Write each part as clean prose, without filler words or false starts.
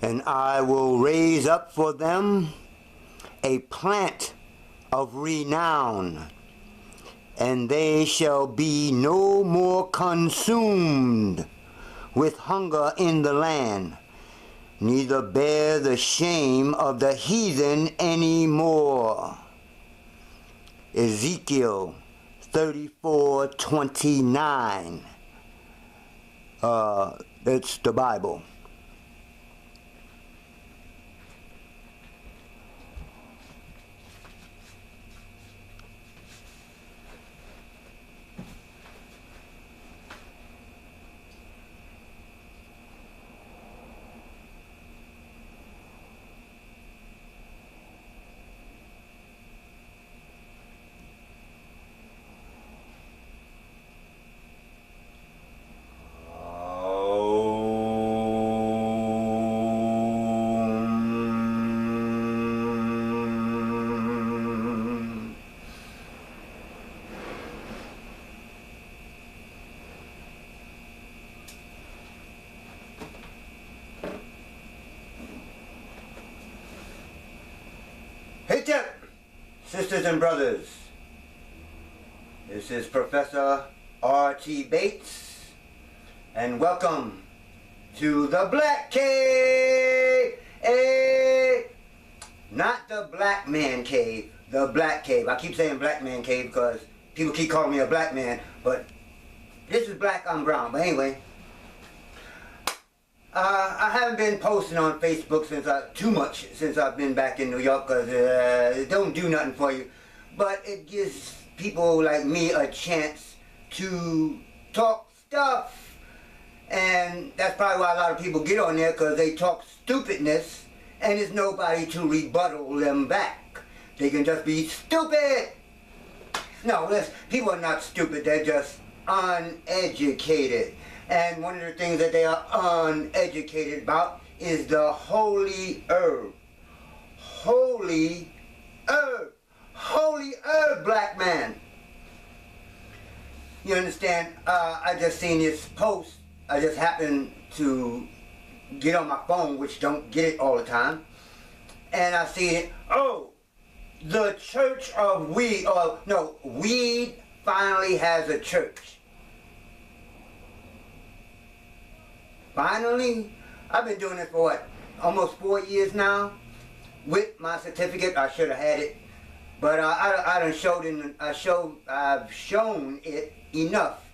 And I will raise up for them a plant of renown, and they shall be no more consumed with hunger in the land, neither bear the shame of the heathen any more. Ezekiel 34:29. It's the Bible. Hey Jamm, sisters and brothers, this is Professor R.T. Bates, and welcome to the Black Cave, not the Black Man Cave, the Black Cave. I keep saying Black Man Cave because people keep calling me a black man, but this is black, I'm brown. But anyway, I haven't been posting on Facebook too much since I've been back in New York, because it don't do nothing for you. But it gives people like me a chance to talk stuff. And that's probably why a lot of people get on there, because they talk stupidness and there's nobody to rebuttal them back. They can just be stupid. No, people are not stupid, they're just uneducated. And one of the things that they are uneducated about is the holy herb. Holy herb. Holy herb, black man. You understand? I just seen this post. I just happened to get on my phone, which don't get it all the time. And I see it. Oh, the Church of Weed. No, weed finally has a church. Finally? I've been doing it for what? Almost 4 years now. With my certificate, I should have had it, but I've shown it enough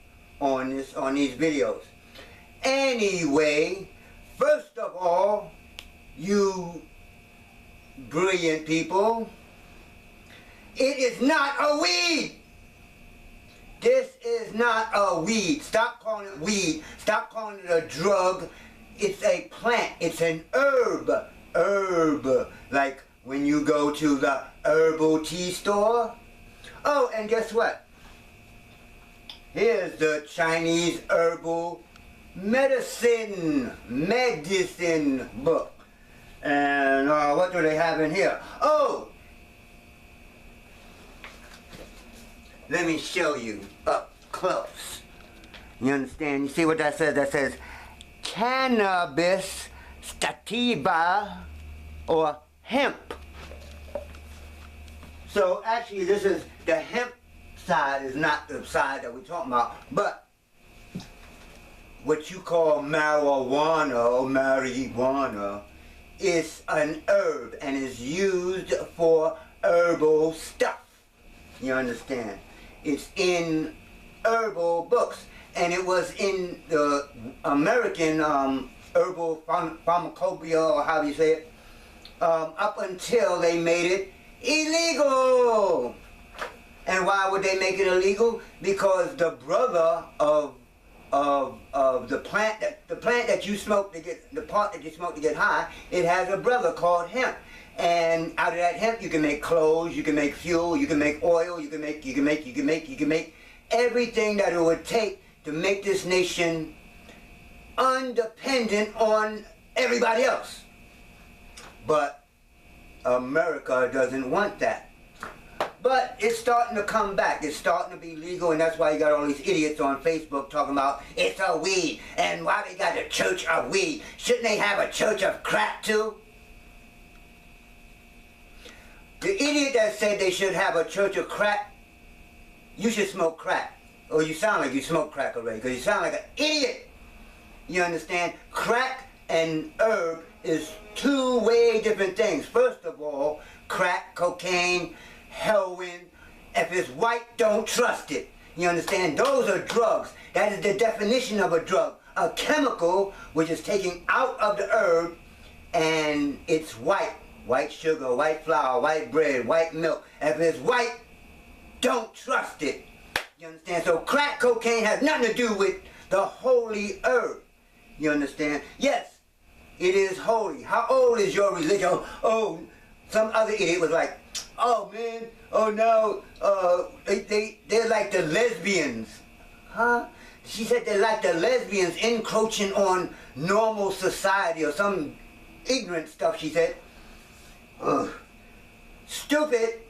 on these videos. Anyway, first of all, you brilliant people, it is not a weed. This is not a weed. Stop calling it weed. Stop calling it a drug. It's a plant. It's an herb. Herb. Like when you go to the herbal tea store. Oh, and guess what? Here's the Chinese herbal medicine book. And what do they have in here? Oh! Let me show you up close. You understand? You see what that says? That says cannabis sativa, or hemp. So actually this is the hemp side, is not the side that we're talking about, but what you call marijuana is an herb and is used for herbal stuff. You understand? It's in herbal books, and it was in the American herbal pharmacopoeia, or how do you say it, up until they made it illegal. And why would they make it illegal? Because the brother of the plant that you smoke to get, the part that you smoke to get high, it has a brother called hemp. And out of that hemp you can make clothes, you can make fuel, you can make oil, you can make everything that it would take to make this nation undependent on everybody else. But America doesn't want that. But it's starting to come back. It's starting to be legal, and that's why you got all these idiots on Facebook talking about it's a weed, and why they got a church of weed. Shouldn't they have a church of crack too? The idiot that said they should have a church of crack, you should smoke crack. Or you sound like you smoke crack already, because you sound like an idiot. You understand? Crack and herb is two way different things. First of all, crack, cocaine, heroin, if it's white, don't trust it. You understand? Those are drugs. That is the definition of a drug. A chemical which is taken out of the herb, and it's white. White sugar, white flour, white bread, white milk. If it's white, don't trust it. You understand? So crack cocaine has nothing to do with the holy herb. You understand? Yes, it is holy. How old is your religion? Oh, some other idiot was like, oh man, oh no, they're like the lesbians. Huh? She said they're like the lesbians encroaching on normal society or some ignorant stuff, she said. Stupid.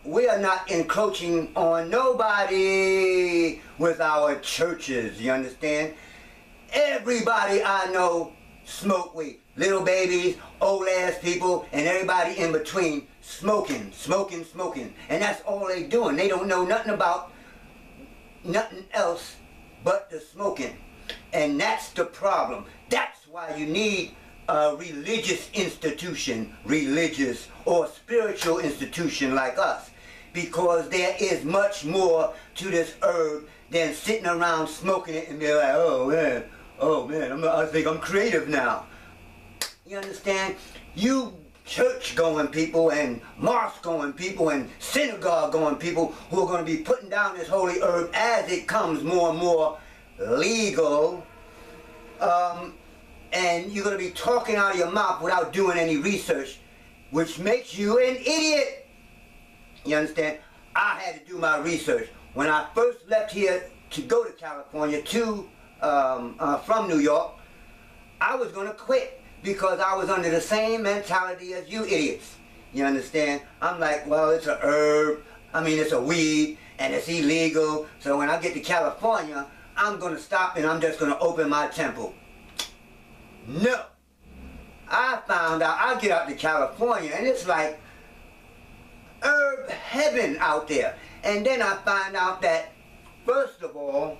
We are not encroaching on nobody with our churches, you understand? Everybody I know smoke weed. Little babies, old ass people, and everybody in between smoking. And that's all they doing. They don't know nothing about nothing else but the smoking. And that's the problem. That's why you need a religious institution, religious or spiritual institution like us. Because there is much more to this herb than sitting around smoking it and be like, oh man, I think I'm creative now. You understand? You church-going people and mosque-going people and synagogue-going people who are going to be putting down this holy herb as it comes more and more legal, and you're going to be talking out of your mouth without doing any research, which makes you an idiot. You understand? I had to do my research. When I first left here to go to California from New York, I was going to quit because I was under the same mentality as you idiots. You understand? I'm like, well, it's a herb, it's a weed, and it's illegal, so when I get to California, I'm going to stop and I'm just going to open my temple. No. I found out, I get out to California, and it's like herb heaven out there. And then I find out that, first of all,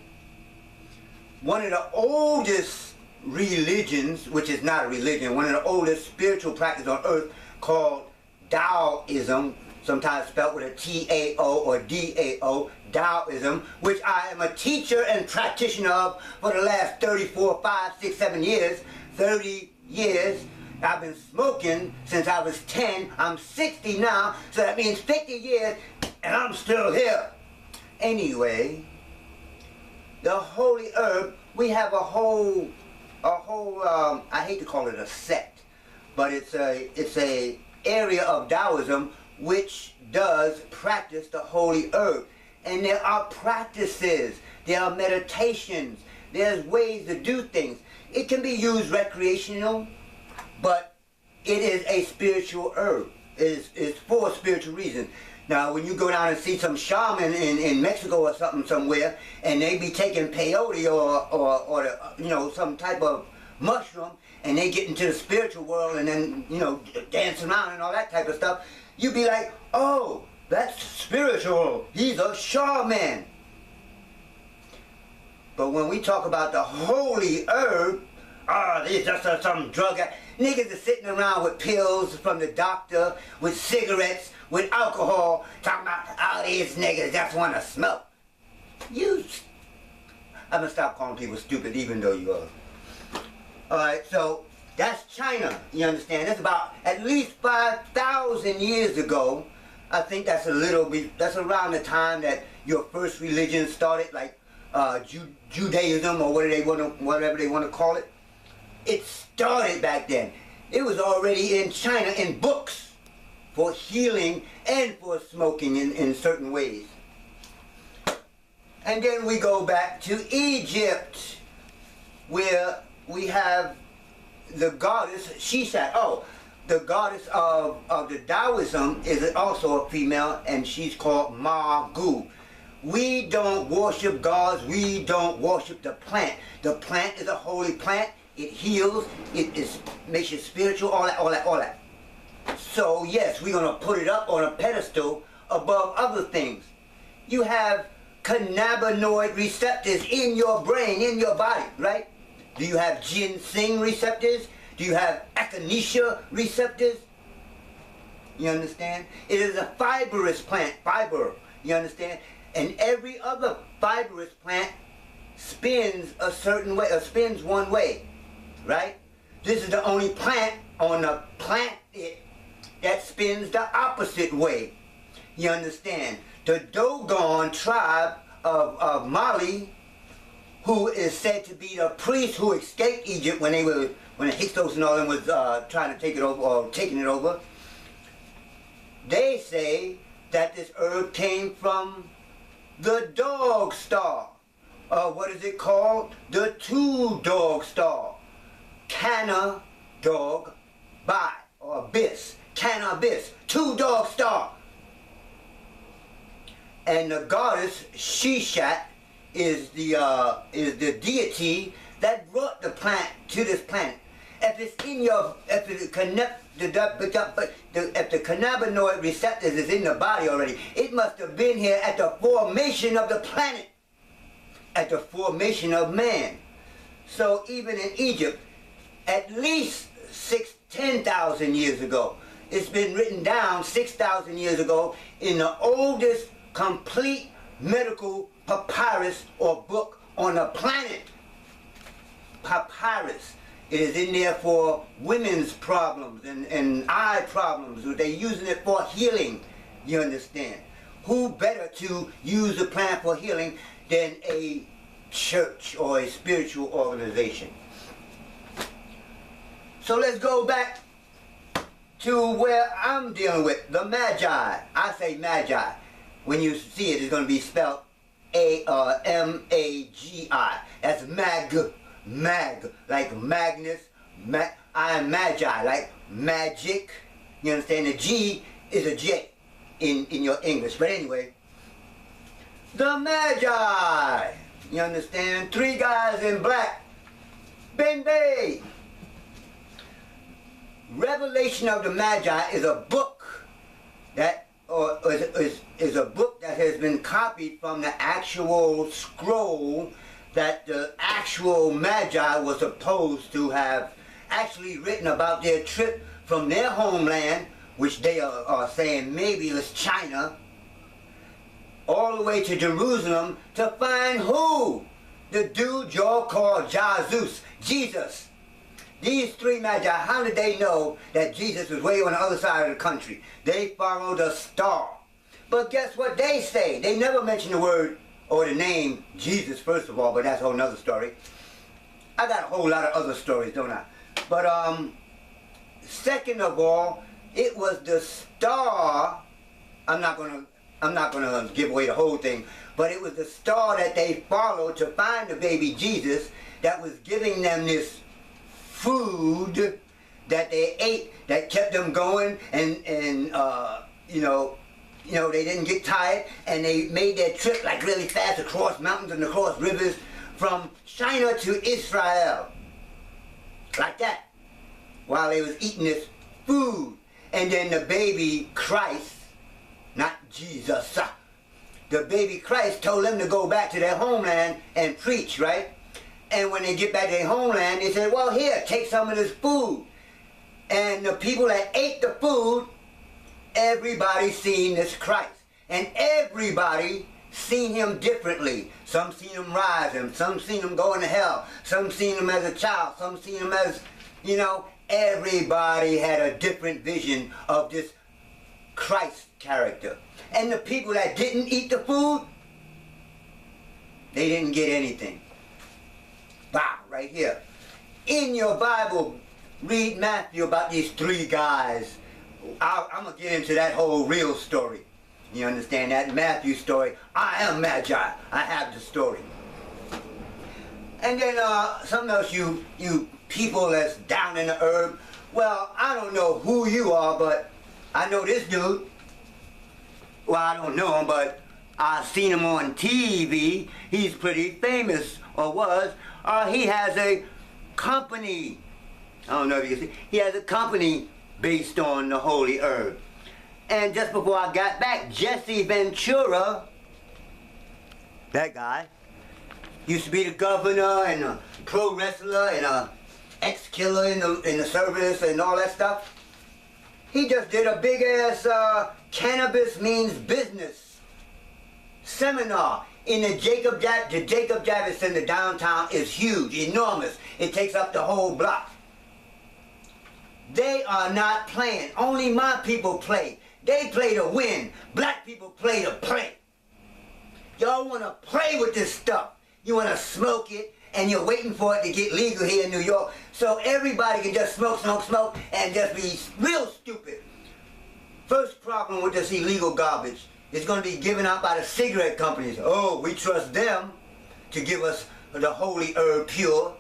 one of the oldest religions, which is not a religion, one of the oldest spiritual practices on earth, called Taoism, sometimes spelled with a T-A-O or D-A-O, Taoism, which I am a teacher and practitioner of for the last 34, 5, 6, 7 years, 30 years. I've been smoking since I was 10. I'm 60 now, so that means 50 years, and I'm still here. Anyway, the holy herb, we have a whole, I hate to call it a sect, but it's a area of Taoism which does practice the holy herb. And there are practices, there are meditations, there's ways to do things. It can be used recreational, but it is a spiritual herb. It's for spiritual reasons. Now, when you go down and see some shaman in Mexico or something somewhere, and they be taking peyote or some type of mushroom, and they get into the spiritual world and then, dancing around and all that type of stuff, you be like, oh, that's spiritual. He's a shaman. But when we talk about the holy herb, these just some drug. Niggas are sitting around with pills from the doctor, with cigarettes, with alcohol, talking about, these niggas just want to smoke. I'm going to stop calling people stupid even though you are. Alright, so that's China, you understand? That's about at least 5,000 years ago. I think that's that's around the time that your first religion started, like Judaism or whatever they want to call it. It started back then. It was already in China in books for healing and for smoking in certain ways. And then we go back to Egypt, where we have the goddess Shishat. the goddess of the Taoism is also a female, and she's called Ma Gu. We don't worship gods. We don't worship the plant. The plant is a holy plant. It heals. Makes you spiritual. All that. So yes, we're gonna put it up on a pedestal above other things. You have cannabinoid receptors in your brain, in your body, right? Do you have ginseng receptors? Do you have echinacea receptors? You understand? It is a fibrous plant, fiber, you understand? And every other fibrous plant spins a certain way, or spins one way, right? This is the only plant on the planet that spins the opposite way. You understand? The Dogon tribe of Mali, who is said to be the priest who escaped Egypt when the Hyksos and all them was trying to take it over, or taking it over. They say that this herb came from the dog star. What is it called? The two-dog star. Canna dog by, or abyss. Cannabis. Two-dog star. And the goddess Shishat is the deity that brought the plant to this planet. If it's in your, if the cannabinoid receptors is in the body already, it must have been here at the formation of the planet, at the formation of man. So even in Egypt, at least 10,000 years ago, it's been written down 6,000 years ago in the oldest complete medical papyrus or book on the planet. Papyrus. It is in there for women's problems and eye problems. They're using it for healing, you understand. Who better to use the plant for healing than a church or a spiritual organization? So let's go back to where I'm dealing with, the Magi. I say Magi. When you see it, it's going to be spelled M-A-G-I. That's mag, like Magnus. I am Magi, like magic. You understand? The G is a J in your English. But anyway, the Magi. You understand? Three guys in black. Bing, bang. Revelation of the Magi is a book that, is a book that has been copied from the actual scroll that the actual Magi was supposed to have actually written about their trip from their homeland, which they are saying maybe it was China, all the way to Jerusalem to find who? The dude y'all call Jesus. These three Magi, how did they know that Jesus was way on the other side of the country? They followed a star. But guess what they say? They never mention the word or the name Jesus, first of all, but that's a whole nother story. I got a whole lot of other stories, don't I? But second of all, it was the star. I'm not gonna give away the whole thing, but it was the star that they followed to find the baby Jesus that was giving them this food that they ate that kept them going, and you know they didn't get tired, and they made their trip like really fast across mountains and across rivers from China to Israel, like that, while they was eating this food. And then the baby Christ, not Jesus, the baby Christ told them to go back to their homeland and preach, right? And when they get back to their homeland, they said, well, here, take some of this food. And the people that ate the food, everybody seen this Christ. And everybody seen him differently. Some seen him rise, and some seen him go into hell. Some seen him as a child. Some seen him as, everybody had a different vision of this Christ character. And the people that didn't eat the food, they didn't get anything. Wow, right here. In your Bible, read Matthew about these three guys. I'm going to get into that whole real story. You understand that? Matthew story. I am Magi. I have the story. And then something else, you people that's down in the herb, Well, I don't know who you are, but I know this dude. Well, I don't know him, but I've seen him on TV. He's pretty famous, or was. He has a company. I don't know if you can see. He has a company based on the holy herb. And just before I got back, Jesse Ventura, that guy, used to be the governor and a pro wrestler and a ex-killer in the service and all that stuff. He just did a big ass cannabis means business seminar in the Jacob Javits Center downtown. Is huge, enormous. It takes up the whole block. They are not playing. Only my people play. They play to win. Black people play to play. Y'all want to play with this stuff. You want to smoke it, and you're waiting for it to get legal here in New York, so everybody can just smoke, and just be real stupid. First problem with this illegal garbage is going to be given out by the cigarette companies. Oh, we trust them to give us the holy herb pure.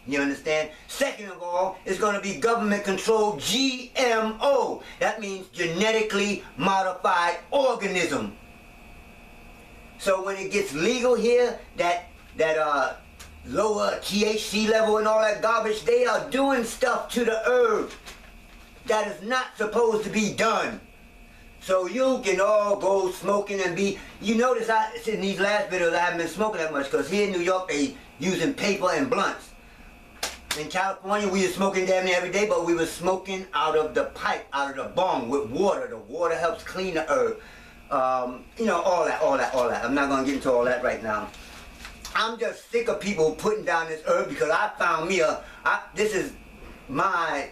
You understand? Second of all, it's going to be government-controlled GMO. That means genetically modified organism. So when it gets legal here, that lower THC level and all that garbage, they are doing stuff to the herb that is not supposed to be done. So you can all go smoking and be, you notice in these last videos I haven't been smoking that much, because here in New York they using paper and blunts. In California we were smoking damn near every day, but we were smoking out of the pipe, out of the bong with water. The water helps clean the herb. You know, all that. I'm not going to get into all that right now. I'm just sick of people putting down this herb, because I found me this is my,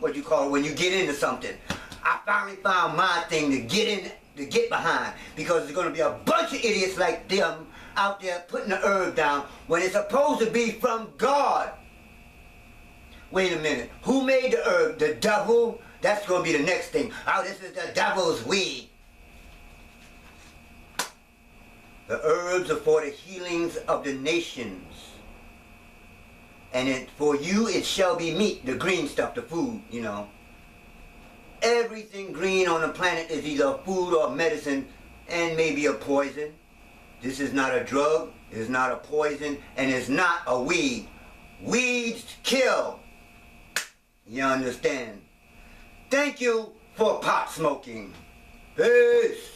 what you call it, when you get into something. I finally found my thing to get behind, because there's going to be a bunch of idiots like them out there putting the herb down when it's supposed to be from God. Wait a minute, who made the herb? The devil? That's going to be the next thing. Oh, this is the devil's weed. The herbs are for the healings of the nations. And for you it shall be meat, the green stuff, the food, you know. Everything green on the planet is either food or medicine, and maybe a poison. This is not a drug, it's not a poison, and it's not a weed. Weeds kill. You understand? Thank you for pot smoking. Peace.